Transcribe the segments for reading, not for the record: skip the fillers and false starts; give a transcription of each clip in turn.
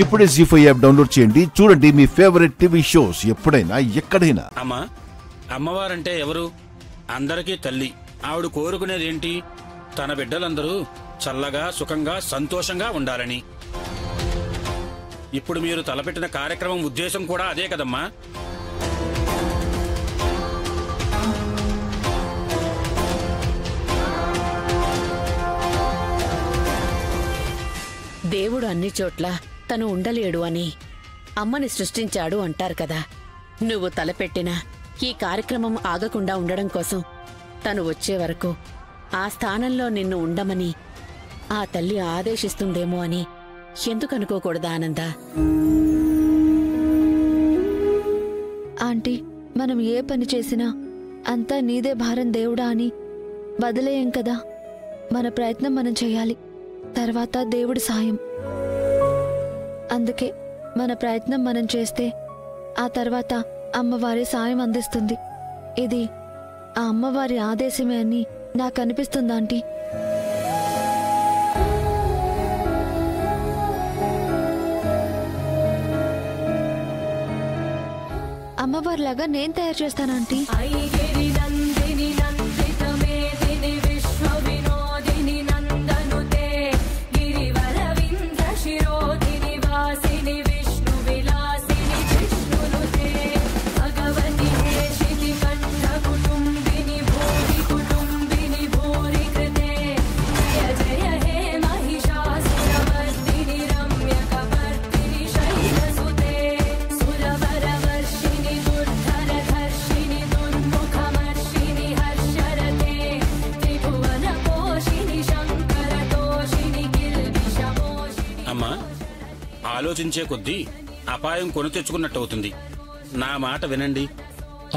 ఇప్పుడే జీ5 app download చేయండి. చూడండి మీ ఫేవరెట్ టీవీ షోస్ ఎప్పుడైనా ఎక్కడైనా. అమ్మా, అమ్మవారంటే ఎవరు? అందరికీ తల్లి. ఆవిడ కోరుకునేది ఏంటి? తన బిడ్డలందరూ చల్లగా, సుఖంగా, సంతోషంగా ఉండాలని. ఇప్పుడు మీరు తలపెట్టిన కార్యక్రమం ఉద్దేశం కూడా అదే కదమ్మా. దేవుడు అన్ని చోట్ల తను ఉండలేడు అని అమ్మని సృష్టించాడు అంటారు కదా. నువ్వు తలపెట్టిన ఈ కార్యక్రమం ఆగకుండా ఉండడం కోసం తను వచ్చే వరకు ఆ స్థానంలో నిన్ను ఉండమని ఆ తల్లి ఆదేశిస్తుందేమో అని ఎందుకనుకోకూడదా ఆనంద? ఆంటీ, మనం ఏ పని చేసినా అంతా నీదే భారం దేవుడా అని వదిలేయం కదా. మన ప్రయత్నం మనం చేయాలి, తర్వాత దేవుడి సాయం. అందుకే మన ప్రయత్నం మనం చేస్తే ఆ తర్వాత అమ్మవారి సాయం అందిస్తుంది. ఇది ఆ అమ్మవారి ఆదేశమే అని నాకు అనిపిస్తుంది ఆంటీ. అమ్మవారిలాగా నేను తయారు చేస్తాను ఆంటీ. ఆలోచించే కొద్దీ అపాయం కొని తెచ్చుకున్నట్టవుతుంది. నా మాట వినండి.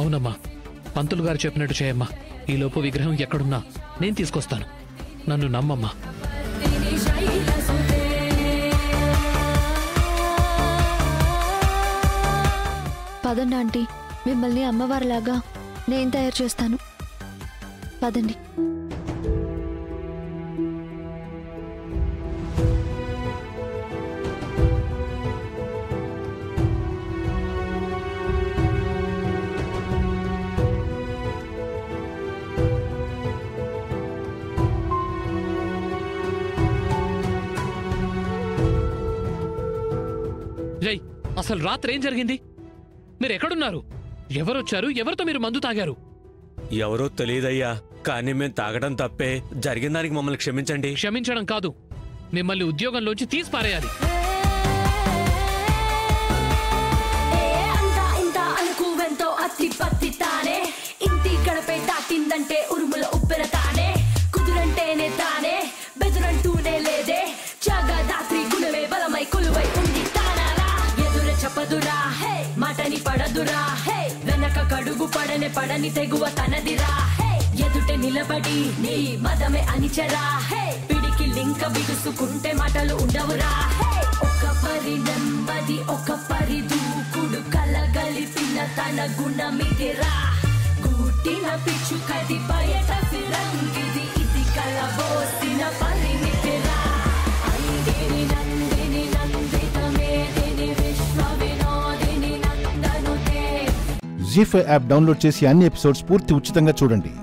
అవునమ్మా, పంతులు గారు చెప్పినట్టు చేయమ్మా. ఈలోపు విగ్రహం ఎక్కడున్నా నేను తీసుకొస్తాను. నన్ను నమ్మమ్మా. పదండి ఆంటీ, మిమ్మల్ని అమ్మవారిలాగా నేను తయారు చేస్తాను. పదండి. జై, అసలు రాత్రి ఏం జరిగింది? మీరు ఎక్కడున్నారు? ఎవరొచ్చారు? ఎవరితో మీరు మందు తాగారు? ఎవరో తెలియదయ్యా, కానీ మేము తాగడం తప్పే. జరిగిన దానికి మమ్మల్ని క్షమించండి. క్షమించడం కాదు, మిమ్మల్ని ఉద్యోగంలోంచి తీసి పారేయాలి. ఇంటి గడపే దాటిందంటే ఉరుముల ఉప్పెన తానే, కుదురంటేనే తానే, బెదురంటూనే లేదే. జగదాత్రి గుణమే బలమై కొలువై ఉంది తానారా. ఎదుర చెప్పదురా, మాటని పడదురా, వెనక కడుగు పడని పడని తెగువ తనదిరా. ఎదుట నిలబడి నీ మదమే అనిచరా, పిడికి లింక బిగుసుకుంటే మాటలు ఉండవురా. ఒక పరి నెమ్మది, ఒక పరి దూకుడు కలగలిపిన తన గుణమిదిరా. కూటిన పిచ్చుకది బయట ఫిరంగిది, ఇది కలబోసిన పరిమితిరా. ఐదిని నందిని నందిత మేదిని విశ్వ వినోదిని నందనుతే. జీ5 యాప్ డౌన్లోడ్ చేసి అన్ని ఎపిసోడ్స్ పూర్తి ఉచితంగా చూడండి.